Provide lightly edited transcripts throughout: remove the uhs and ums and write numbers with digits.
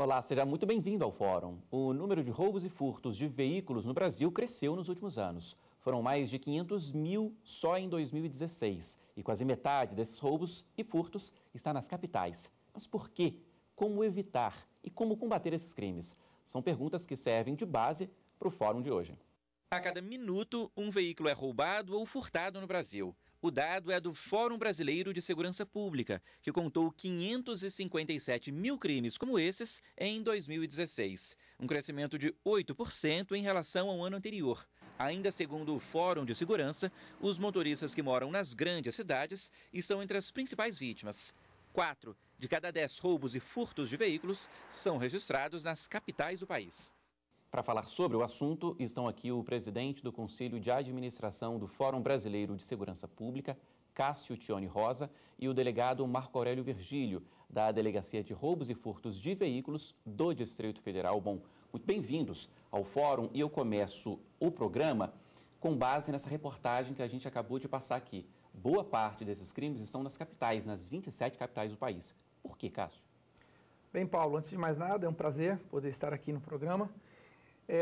Olá, seja muito bem-vindo ao Fórum. O número de roubos e furtos de veículos no Brasil cresceu nos últimos anos. Foram mais de 500 mil só em 2016. E quase metade desses roubos e furtos está nas capitais. Mas por quê? Como evitar e como combater esses crimes? São perguntas que servem de base para o Fórum de hoje. A cada minuto, um veículo é roubado ou furtado no Brasil. O dado é do Fórum Brasileiro de Segurança Pública, que contou 557 mil crimes como esses em 2016, um crescimento de 8% em relação ao ano anterior. Ainda segundo o Fórum de Segurança, os motoristas que moram nas grandes cidades estão entre as principais vítimas. 4 de cada 10 roubos e furtos de veículos são registrados nas capitais do país. Para falar sobre o assunto, estão aqui o presidente do Conselho de Administração do Fórum Brasileiro de Segurança Pública, Cássio Tione Rosa, e o delegado Marco Aurélio Virgílio, da Delegacia de Roubos e Furtos de Veículos do Distrito Federal. Bom, muito bem-vindos ao Fórum e eu começo o programa com base nessa reportagem que a gente acabou de passar aqui. Boa parte desses crimes estão nas capitais, nas 27 capitais do país. Por quê, Cássio? Bem, Paulo, antes de mais nada, é um prazer poder estar aqui no programa.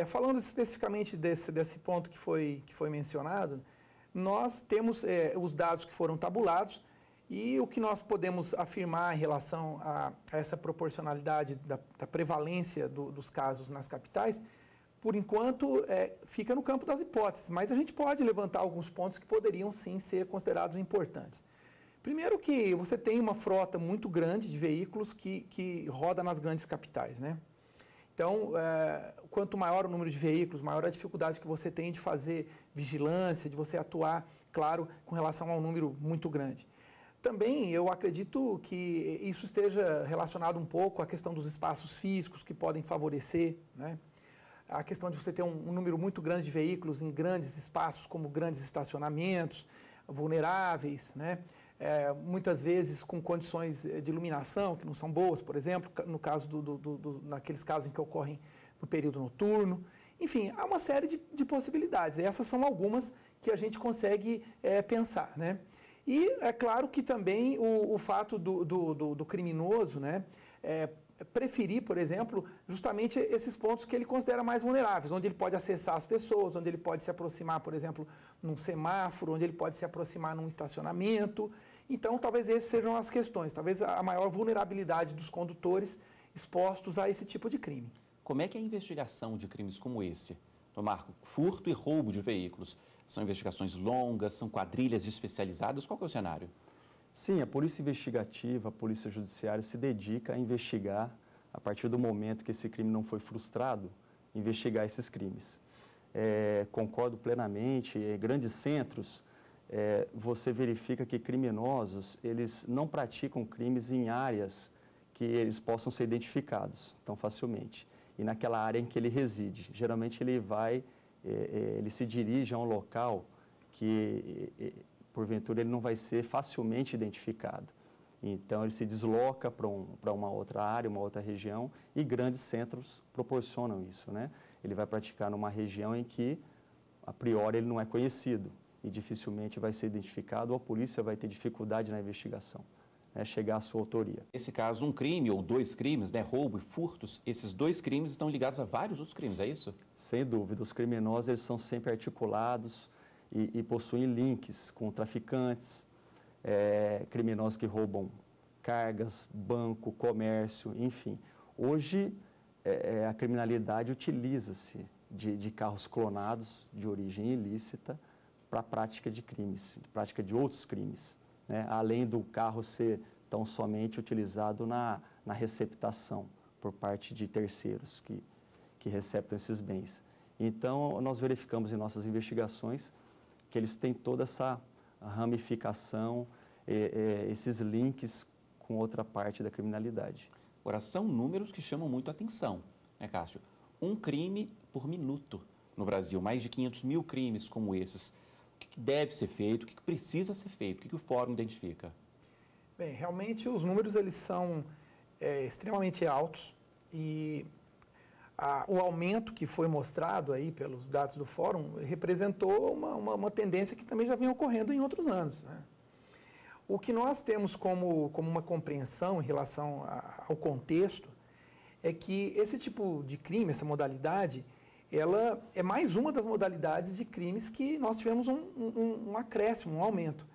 Falando especificamente desse ponto que foi mencionado, nós temos os dados que foram tabulados e o que nós podemos afirmar em relação a essa proporcionalidade da prevalência dos casos nas capitais, por enquanto fica no campo das hipóteses, mas a gente pode levantar alguns pontos que poderiam sim ser considerados importantes. Primeiro que você tem uma frota muito grande de veículos que roda nas grandes capitais, né? Então, quanto maior o número de veículos, maior a dificuldade que você tem de fazer vigilância, de você atuar, claro, com relação a um número muito grande. Também eu acredito que isso esteja relacionado um pouco à questão dos espaços físicos que podem favorecer, né? A questão de você ter um número muito grande de veículos em grandes espaços, como grandes estacionamentos, vulneráveis, né? Muitas vezes com condições de iluminação que não são boas, por exemplo, no caso naqueles casos em que ocorrem no período noturno. Enfim, há uma série de possibilidades. Essas são algumas que a gente consegue pensar, né? E é claro que também o fato do criminoso, né, preferir, por exemplo, justamente esses pontos que ele considera mais vulneráveis, onde ele pode acessar as pessoas, onde ele pode se aproximar, por exemplo, num semáforo, onde ele pode se aproximar num estacionamento. Então, talvez essas sejam as questões, talvez a maior vulnerabilidade dos condutores expostos a esse tipo de crime. Como é que é a investigação de crimes como esse? Marco, furto e roubo de veículos, são investigações longas, são quadrilhas especializadas? Qual que é o cenário? Sim, a Polícia Investigativa, a Polícia Judiciária se dedica a investigar, a partir do momento que esse crime não foi frustrado, investigar esses crimes. Concordo plenamente, em grandes centros, você verifica que criminosos, eles não praticam crimes em áreas que eles possam ser identificados tão facilmente. E naquela área em que ele reside. Geralmente ele se dirige a um local que porventura ele não vai ser facilmente identificado. Então ele se desloca para uma outra área, uma outra região, e grandes centros proporcionam isso, né? Ele vai praticar numa região em que, a priori, ele não é conhecido e dificilmente vai ser identificado, ou a polícia vai ter dificuldade na investigação, né, chegar à sua autoria. Nesse caso, um crime ou dois crimes, né, roubo e furtos, esses dois crimes estão ligados a vários outros crimes, é isso? Sem dúvida, os criminosos eles são sempre articulados, e possuem links com traficantes, criminosos que roubam cargas, banco, comércio, enfim. Hoje, a criminalidade utiliza-se de carros clonados de origem ilícita para a prática de crimes, prática de outros crimes, né? Além do carro ser tão somente utilizado na receptação por parte de terceiros que receptam esses bens. Então, nós verificamos em nossas investigações que eles têm toda essa ramificação, esses links com outra parte da criminalidade. Agora, são números que chamam muito a atenção, né, Cássio? Um crime por minuto no Brasil, mais de 500 mil crimes como esses. O que deve ser feito, o que precisa ser feito, o que o Fórum identifica? Bem, realmente os números eles são extremamente altos e o aumento que foi mostrado aí pelos dados do Fórum representou uma tendência que também já vinha ocorrendo em outros anos, né? O que nós temos como uma compreensão em relação ao contexto é que esse tipo de crime, essa modalidade, ela é mais uma das modalidades de crimes que nós tivemos um acréscimo, um aumento.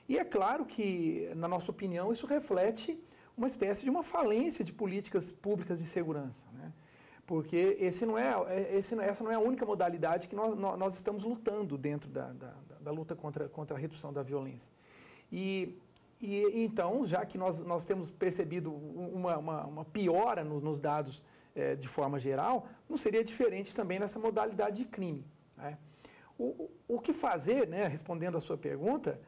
E é claro que, na nossa opinião, isso reflete uma espécie de uma falência de políticas públicas de segurança, né? Porque essa não é a única modalidade que nós estamos lutando dentro da luta contra a redução da violência. E então, já que nós temos percebido uma piora nos dados de forma geral, não seria diferente também nessa modalidade de crime, né? O que fazer, né, respondendo a sua pergunta,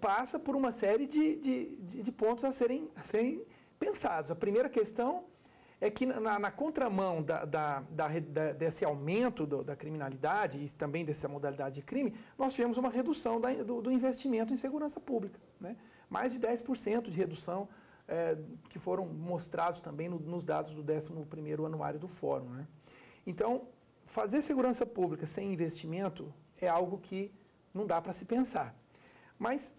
passa por uma série de pontos a serem pensados. A primeira questão é que na contramão desse aumento da criminalidade e também dessa modalidade de crime, nós tivemos uma redução do investimento em segurança pública, né? Mais de 10% de redução que foram mostrados também nos dados do 11º anuário do Fórum, né? Então, fazer segurança pública sem investimento é algo que não dá para se pensar. Mas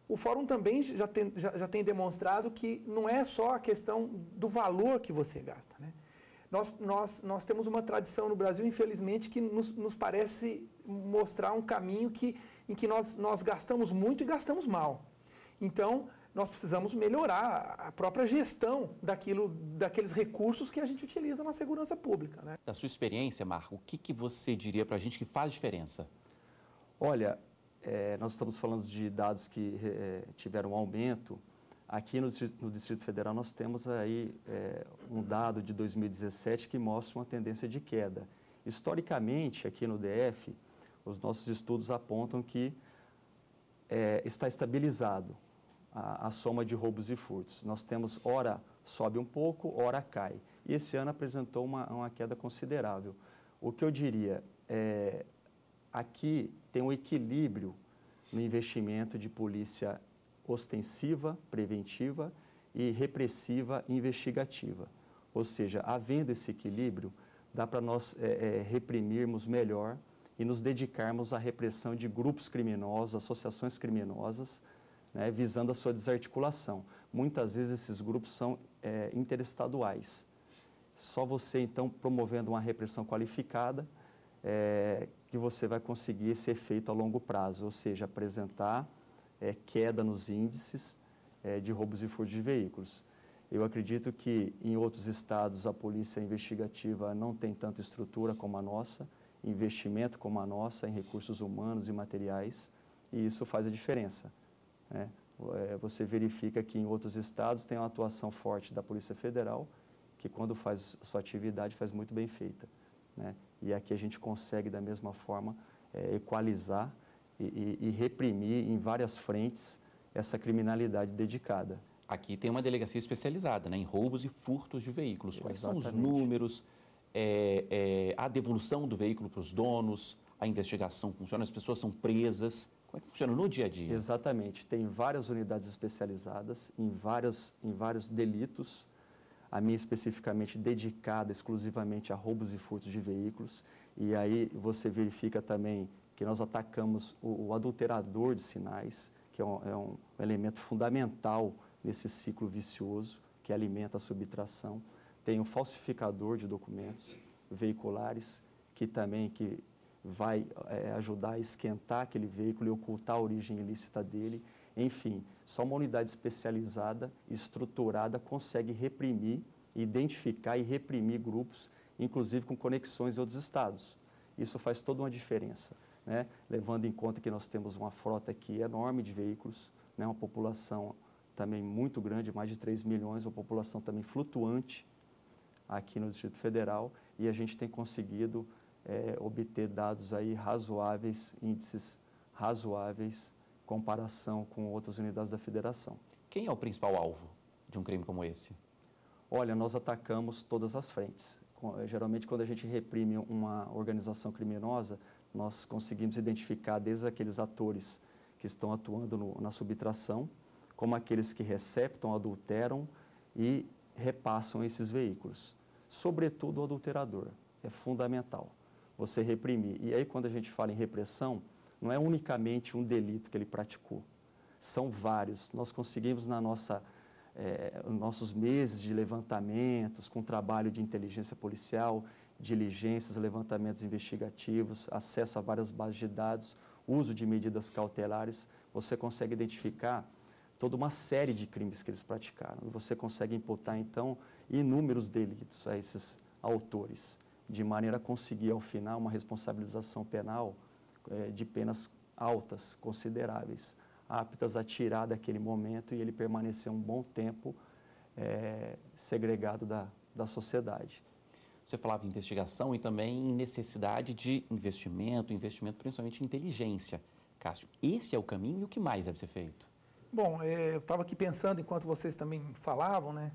o Fórum também já tem demonstrado que não é só a questão do valor que você gasta, né? Nós temos uma tradição no Brasil, infelizmente, que nos parece mostrar um caminho em que nós gastamos muito e gastamos mal. Então, nós precisamos melhorar a própria gestão daqueles recursos que a gente utiliza na segurança pública, né? Da sua experiência, Marco, o que você diria para a gente que faz diferença? Olha, nós estamos falando de dados que tiveram um aumento. Aqui no Distrito Federal nós temos aí um dado de 2017 que mostra uma tendência de queda. Historicamente, aqui no DF, os nossos estudos apontam que está estabilizado a soma de roubos e furtos. Nós temos, ora sobe um pouco, ora cai. E esse ano apresentou uma queda considerável. O que eu diria aqui tem um equilíbrio no investimento de polícia ostensiva, preventiva e repressiva investigativa. Ou seja, havendo esse equilíbrio, dá para nós reprimirmos melhor e nos dedicarmos à repressão de grupos criminosos, associações criminosas, né, visando a sua desarticulação. Muitas vezes esses grupos são interestaduais. Só você, então, promovendo uma repressão qualificada, que você vai conseguir esse efeito a longo prazo, ou seja, apresentar queda nos índices de roubos e furtos de veículos. Eu acredito que em outros estados a polícia investigativa não tem tanta estrutura como a nossa, investimento como a nossa em recursos humanos e materiais, e isso faz a diferença, né? Você verifica que em outros estados tem uma atuação forte da Polícia Federal, que quando faz sua atividade faz muito bem feita, né? E aqui a gente consegue, da mesma forma, equalizar e reprimir em várias frentes essa criminalidade dedicada. Aqui tem uma delegacia especializada, né, em roubos e furtos de veículos. Quais Exatamente. são os números, a devolução do veículo para os donos, a investigação funciona, as pessoas são presas? Como é que funciona no dia a dia? Exatamente. Tem várias unidades especializadas em vários delitos. A minha especificamente dedicada exclusivamente a roubos e furtos de veículos. E aí você verifica também que nós atacamos o adulterador de sinais, que é um elemento fundamental nesse ciclo vicioso que alimenta a subtração. Tem o falsificador de documentos veiculares, que vai ajudar a esquentar aquele veículo e ocultar a origem ilícita dele. Enfim, só uma unidade especializada, estruturada, consegue reprimir, identificar e reprimir grupos, inclusive com conexões em outros estados. Isso faz toda uma diferença, né? Levando em conta que nós temos uma frota aqui enorme de veículos, né? Uma população também muito grande, mais de 3 milhões, uma população também flutuante aqui no Distrito Federal, e a gente tem conseguido obter dados aí razoáveis, índices razoáveis, comparação com outras unidades da federação. Quem é o principal alvo de um crime como esse? Olha, nós atacamos todas as frentes. Geralmente, quando a gente reprime uma organização criminosa, nós conseguimos identificar desde aqueles atores que estão atuando na subtração, como aqueles que receptam, adulteram e repassam esses veículos. Sobretudo o adulterador, é fundamental você reprimir. E aí, quando a gente fala em repressão, não é unicamente um delito que ele praticou, são vários. Nós conseguimos, na nossa nossos meses de levantamentos, com trabalho de inteligência policial, diligências, levantamentos investigativos, acesso a várias bases de dados, uso de medidas cautelares, você consegue identificar toda uma série de crimes que eles praticaram. E você consegue imputar, então, inúmeros delitos a esses autores, de maneira a conseguir, ao final, uma responsabilização penal de penas altas, consideráveis, aptas a tirar daquele momento e ele permanecer um bom tempo segregado da sociedade. Você falava em investigação e também em necessidade de investimento principalmente em inteligência. Cássio, esse é o caminho e o que mais deve ser feito? Bom, eu estava aqui pensando, enquanto vocês também falavam, né?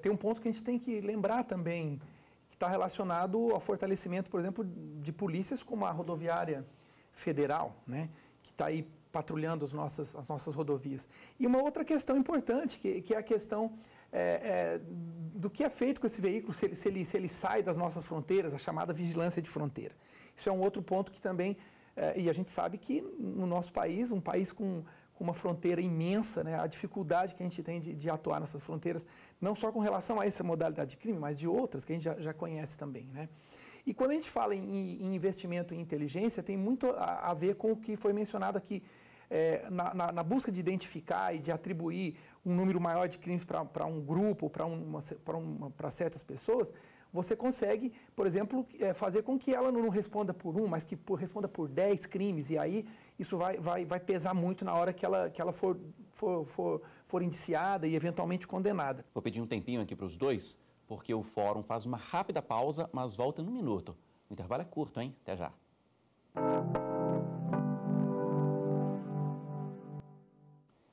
Tem um ponto que a gente tem que lembrar também, que está relacionado ao fortalecimento, por exemplo, de polícias como a rodoviária federal, né? Que está aí patrulhando as nossas rodovias. E uma outra questão importante, que é a questão do que é feito com esse veículo, se ele sai das nossas fronteiras, a chamada vigilância de fronteira. Isso é um outro ponto que também, e a gente sabe que no nosso país, um país com uma fronteira imensa, né, a dificuldade que a gente tem de atuar nessas fronteiras, não só com relação a essa modalidade de crime, mas de outras que a gente já conhece também, né? E quando a gente fala em investimento em inteligência, tem muito a ver com o que foi mencionado aqui, na busca de identificar e de atribuir um número maior de crimes para um grupo, para certas pessoas, você consegue, por exemplo, fazer com que ela não responda por um, mas que responda por 10 crimes, e aí isso vai pesar muito na hora que ela for indiciada e eventualmente condenada. Vou pedir um tempinho aqui para os dois, porque o fórum faz uma rápida pausa, mas volta em um minuto. O intervalo é curto, hein? Até já.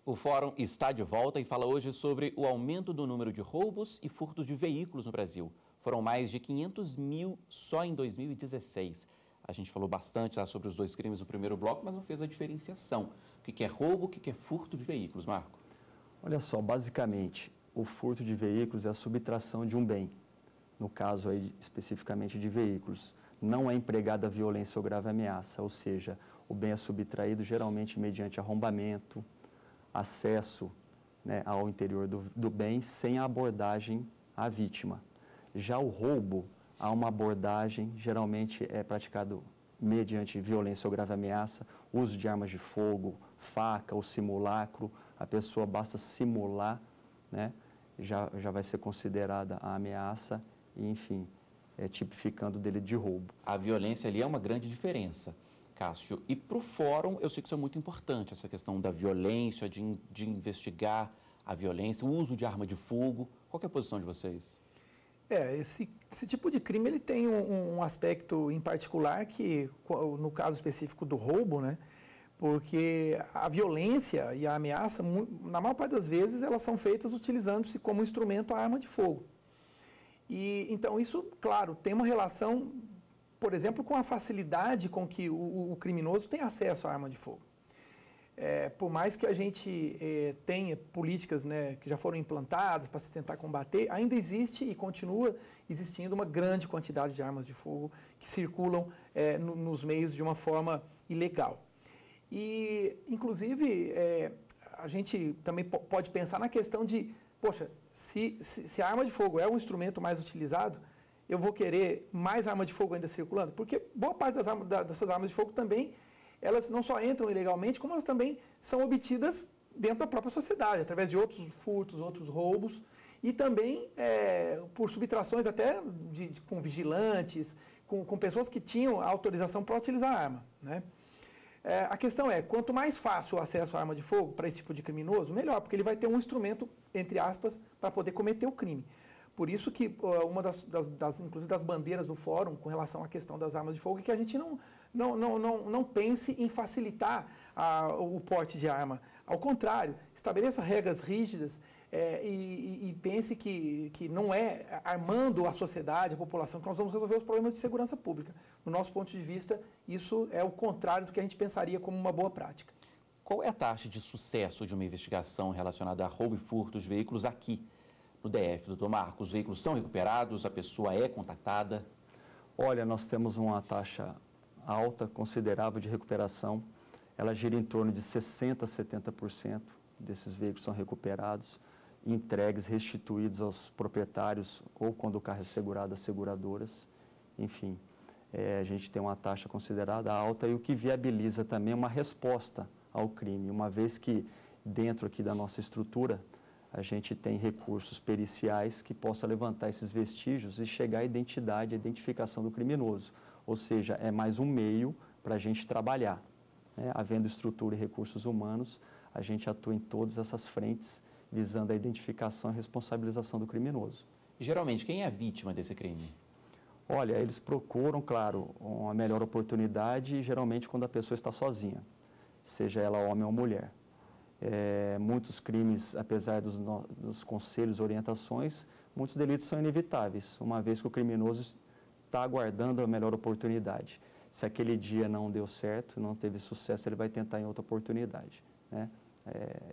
O fórum está de volta e fala hoje sobre o aumento do número de roubos e furtos de veículos no Brasil. Foram mais de 500 mil só em 2016. A gente falou bastante lá sobre os dois crimes no primeiro bloco, mas não fez a diferenciação. O que é roubo, o que é furto de veículos, Marco? Olha só, basicamente, o furto de veículos é a subtração de um bem. No caso aí, especificamente de veículos. Não é empregada violência ou grave ameaça, ou seja, o bem é subtraído geralmente mediante arrombamento, acesso, né, ao interior do bem sem a abordagem à vítima. Já o roubo, há uma abordagem, geralmente é praticado mediante violência ou grave ameaça, uso de armas de fogo, faca ou simulacro, a pessoa basta simular, né, já vai ser considerada a ameaça e, enfim, tipificando o delito de roubo. A violência ali é uma grande diferença, Cássio. E para o fórum, eu sei que isso é muito importante, essa questão da violência, de investigar a violência, o uso de arma de fogo. Qual que é a posição de vocês? Esse tipo de crime ele tem um aspecto em particular que, no caso específico do roubo, né? Porque a violência e a ameaça, na maior parte das vezes, elas são feitas utilizando-se como instrumento a arma de fogo. E então isso, claro, tem uma relação, por exemplo, com a facilidade com que o criminoso tem acesso à arma de fogo. Por mais que a gente tenha políticas, né, que já foram implantadas para se tentar combater, ainda existe e continua existindo uma grande quantidade de armas de fogo que circulam nos meios de uma forma ilegal. E, inclusive, a gente também pode pensar na questão de, poxa, se a arma de fogo é um instrumento mais utilizado, eu vou querer mais arma de fogo ainda circulando? Porque boa parte dessas armas de fogo também, elas não só entram ilegalmente, como elas também são obtidas dentro da própria sociedade, através de outros furtos, outros roubos, e também por subtrações até com vigilantes, com pessoas que tinham autorização para utilizar a arma, né? A questão é, quanto mais fácil o acesso à arma de fogo para esse tipo de criminoso, melhor, porque ele vai ter um instrumento, entre aspas, para poder cometer o crime. Por isso que uma inclusive das bandeiras do fórum com relação à questão das armas de fogo é que a gente não pense em facilitar o porte de arma. Ao contrário, estabeleça regras rígidas e pense que não é armando a sociedade, a população, que nós vamos resolver os problemas de segurança pública. No nosso ponto de vista, isso é o contrário do que a gente pensaria como uma boa prática. Qual é a taxa de sucesso de uma investigação relacionada a roubo e furto de veículos aqui no DF, doutor Marcos? Os veículos são recuperados, a pessoa é contatada? Olha, nós temos uma taxa alta, considerável de recuperação. Ela gira em torno de 60% a 70% desses veículos são recuperados. entregues, restituídos aos proprietários ou quando o carro é segurado, às seguradoras. Enfim, a gente tem uma taxa considerada alta e o que viabiliza também uma resposta ao crime, uma vez que dentro aqui da nossa estrutura a gente tem recursos periciais que possa levantar esses vestígios e chegar à identidade, à identificação do criminoso. Ou seja, é mais um meio para a gente trabalhar, né? Havendo estrutura e recursos humanos, a gente atua em todas essas frentes, visando a identificação e responsabilização do criminoso. Geralmente, quem é a vítima desse crime? Olha, eles procuram, claro, uma melhor oportunidade, geralmente quando a pessoa está sozinha, seja ela homem ou mulher. Muitos crimes, apesar dos conselhos e orientações, muitos delitos são inevitáveis, uma vez que o criminoso está aguardando a melhor oportunidade. Se aquele dia não deu certo, não teve sucesso, ele vai tentar em outra oportunidade, né?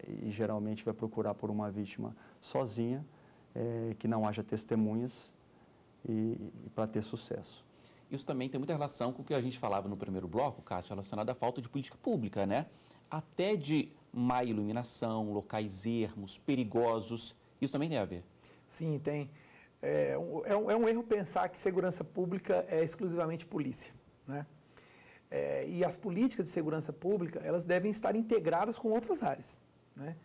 E geralmente vai procurar por uma vítima sozinha, que não haja testemunhas e para ter sucesso. Isso também tem muita relação com o que a gente falava no primeiro bloco, Cássio, relacionado à falta de política pública, né? Até de má iluminação, locais ermos, perigosos, isso também tem a ver? Sim, tem. É um erro pensar que segurança pública é exclusivamente polícia, né? E as políticas de segurança pública, elas devem estar integradas com outras áreas, né?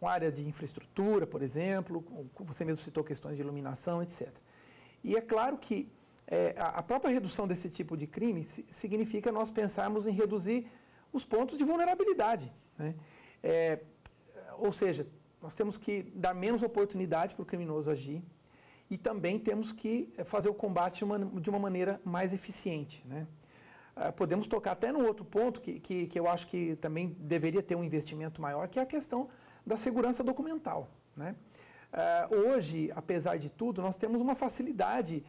Com a área de infraestrutura, por exemplo, você mesmo citou questões de iluminação, etc. E é claro que a própria redução desse tipo de crime significa nós pensarmos em reduzir os pontos de vulnerabilidade, né? Ou seja, nós temos que dar menos oportunidade para o criminoso agir e também temos que fazer o combate de uma maneira mais eficiente, né? Podemos tocar até no outro ponto que eu acho que também deveria ter um investimento maior, que é a questão da segurança documental, né? Hoje, apesar de tudo, nós temos uma facilidade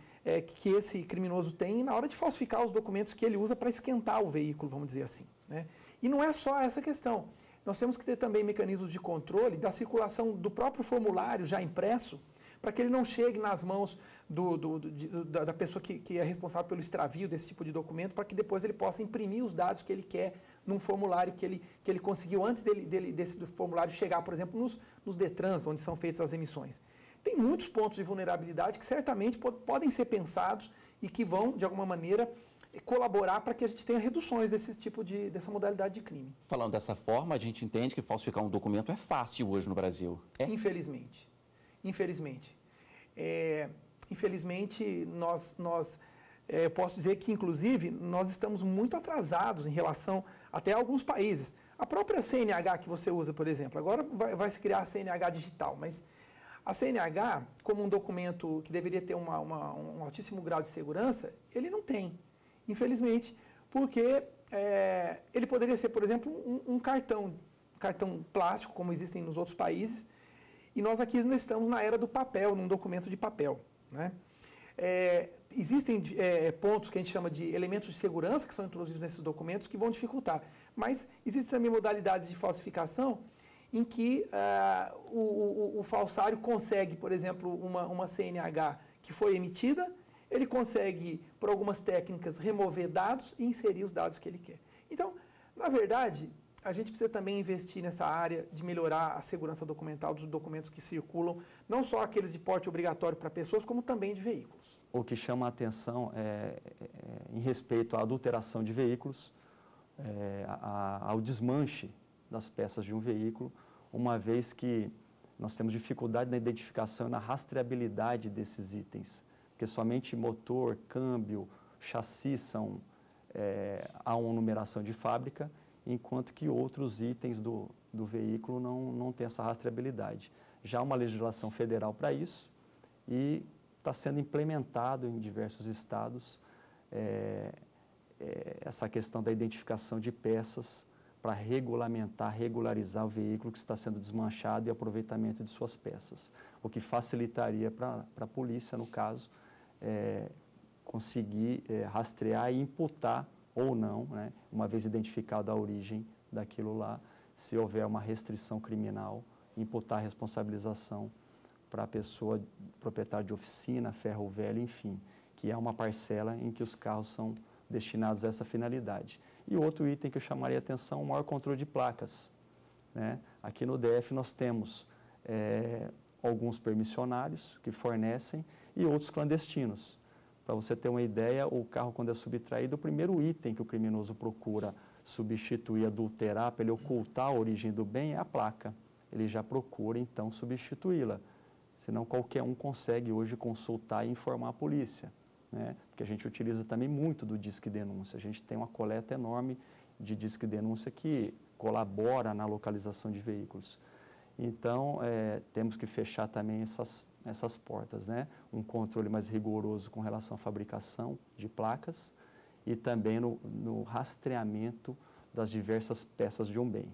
que esse criminoso tem na hora de falsificar os documentos que ele usa para esquentar o veículo, vamos dizer assim, né? E não é só essa questão. Nós temos que ter também mecanismos de controle da circulação do próprio formulário já impresso, para que ele não chegue nas mãos da pessoa que é responsável pelo extravio desse tipo de documento, para que depois ele possa imprimir os dados que ele quer num formulário que ele conseguiu antes desse formulário chegar, por exemplo, nos Detrans, onde são feitas as emissões. Tem muitos pontos de vulnerabilidade que certamente podem ser pensados e que vão, de alguma maneira, colaborar para que a gente tenha reduções dessa modalidade de crime. Falando dessa forma, a gente entende que falsificar um documento é fácil hoje no Brasil. Infelizmente. Infelizmente. Infelizmente, eu posso dizer que, inclusive, nós estamos muito atrasados em relação até a alguns países. A própria CNH que você usa, por exemplo, agora vai se criar a CNH digital, mas a CNH, como um documento que deveria ter um altíssimo grau de segurança, ele não tem, infelizmente, porque ele poderia ser, por exemplo, um cartão plástico, como existem nos outros países, e nós aqui ainda estamos na era do papel, num documento de papel, né? Existem pontos que a gente chama de elementos de segurança que são introduzidos nesses documentos que vão dificultar, mas existem também modalidades de falsificação em que o falsário consegue, por exemplo, uma CNH que foi emitida, ele consegue, por algumas técnicas, remover dados e inserir os dados que ele quer. Então, na verdade, a gente precisa também investir nessa área de melhorar a segurança documental dos documentos que circulam, não só aqueles de porte obrigatório para pessoas, como também de veículos. O que chama a atenção em respeito à adulteração de veículos, ao desmanche das peças de um veículo, uma vez que nós temos dificuldade na identificação e na rastreabilidade desses itens, porque somente motor, câmbio, chassi há uma numeração de fábrica, enquanto que outros itens do veículo não têm essa rastreabilidade. Já há uma legislação federal para isso e está sendo implementado em diversos estados essa questão da identificação de peças para regularizar o veículo que está sendo desmanchado e aproveitamento de suas peças. O que facilitaria para a polícia, no caso, conseguir rastrear e imputar ou não, né, uma vez identificada a origem daquilo lá, se houver uma restrição criminal, imputar a responsabilização para a pessoa proprietária de oficina, ferro velho, enfim, que é uma parcela em que os carros são destinados a essa finalidade. E outro item que eu chamaria a atenção, o maior controle de placas, né? Aqui no DF nós temos alguns permissionários que fornecem e outros clandestinos. Para você ter uma ideia, o carro, quando é subtraído, o primeiro item que o criminoso procura substituir, adulterar, para ele ocultar a origem do bem, é a placa. Ele já procura, então, substituí-la. Senão qualquer um consegue hoje consultar e informar a polícia, né? Porque a gente utiliza também muito do Disque Denúncia. A gente tem uma coleta enorme de Disque Denúncia que colabora na localização de veículos. Então, temos que fechar também essas portas, né? Um controle mais rigoroso com relação à fabricação de placas e também no rastreamento das diversas peças de um bem.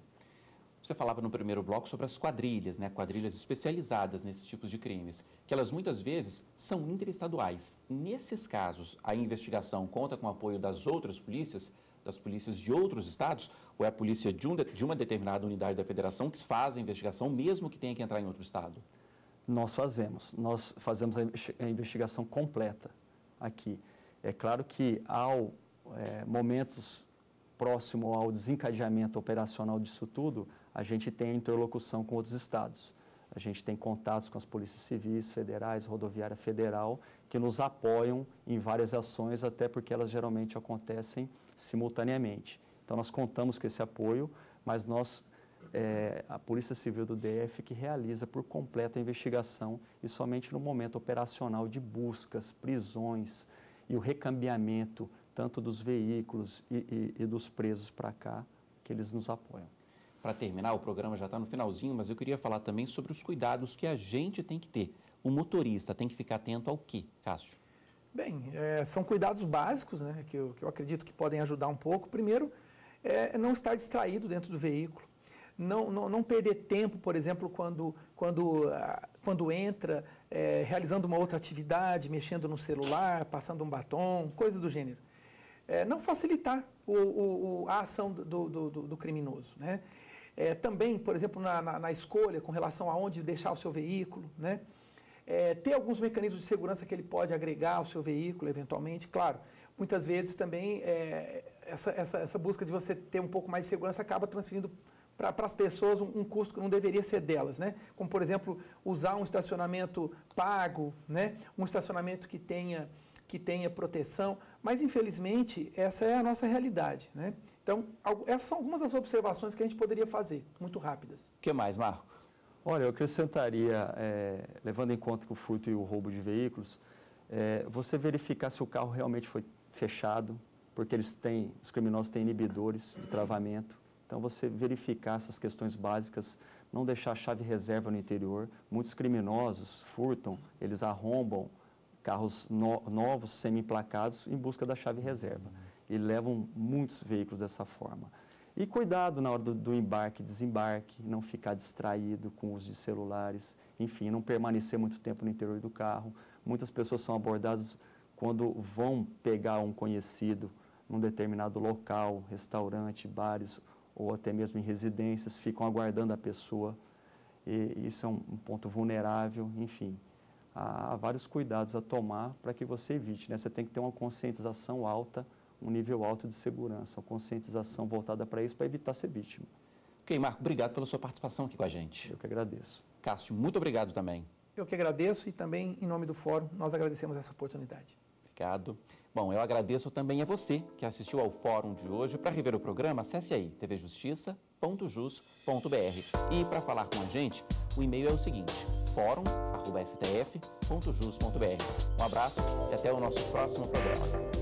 Você falava no primeiro bloco sobre as quadrilhas, né? Quadrilhas especializadas nesses tipos de crimes, que elas muitas vezes são interestaduais. Nesses casos, a investigação conta com o apoio das outras polícias, das polícias de outros estados, ou é a polícia de uma determinada unidade da federação que faz a investigação, mesmo que tenha que entrar em outro estado? Nós fazemos a investigação completa aqui. É claro que ao momentos próximo ao desencadeamento operacional disso tudo, a gente tem interlocução com outros estados. A gente tem contatos com as polícias civis, federais, rodoviária federal, que nos apoiam em várias ações, até porque elas geralmente acontecem simultaneamente. Então, nós contamos com esse apoio, mas a Polícia Civil do DF que realiza por completo a investigação e somente no momento operacional de buscas, prisões e o recambiamento tanto dos veículos e dos presos para cá, que eles nos apoiam. Para terminar, o programa já está no finalzinho, mas eu queria falar também sobre os cuidados que a gente tem que ter. O motorista tem que ficar atento ao quê, Cássio? Bem, são cuidados básicos, né, que eu acredito que podem ajudar um pouco. Primeiro, não estar distraído dentro do veículo. Não perder tempo, por exemplo, quando entra, realizando uma outra atividade, mexendo no celular, passando um batom, coisa do gênero. Não facilitar a ação do criminoso, né? Também, por exemplo, na escolha com relação a onde deixar o seu veículo, né? Ter alguns mecanismos de segurança que ele pode agregar ao seu veículo, eventualmente. Claro, muitas vezes também essa busca de você ter um pouco mais de segurança acaba transferindo para as pessoas um custo que não deveria ser delas, né? Como, por exemplo, usar um estacionamento pago, né? Um estacionamento que tenha proteção, mas infelizmente essa é a nossa realidade, né? Então, essas são algumas das observações que a gente poderia fazer, muito rápidas. O que mais, Marco? Olha, eu acrescentaria, levando em conta que o furto e o roubo de veículos, você verificar se o carro realmente foi fechado, porque os criminosos têm inibidores de travamento. Então, você verificar essas questões básicas, não deixar a chave reserva no interior. Muitos criminosos furtam, eles arrombam carros novos, semi-emplacados, em busca da chave reserva. E levam muitos veículos dessa forma. E cuidado na hora do embarque e desembarque, não ficar distraído com o uso de celulares, enfim, não permanecer muito tempo no interior do carro. Muitas pessoas são abordadas quando vão pegar um conhecido num determinado local, restaurante, bares, ou até mesmo em residências, ficam aguardando a pessoa. E isso é um ponto vulnerável, enfim. Há vários cuidados a tomar para que você evite, né? Você tem que ter uma conscientização alta, um nível alto de segurança, uma conscientização voltada para isso, para evitar ser vítima. Ok, Marco, obrigado pela sua participação aqui com a gente. Eu que agradeço. Cássio, muito obrigado também. Eu que agradeço e também, em nome do Fórum, nós agradecemos essa oportunidade. Obrigado. Bom, eu agradeço também a você que assistiu ao Fórum de hoje. Para rever o programa, acesse aí tvjustiça.jus.br. E para falar com a gente, o e-mail é o seguinte: forum@stf.jus.br. Um abraço e até o nosso próximo programa.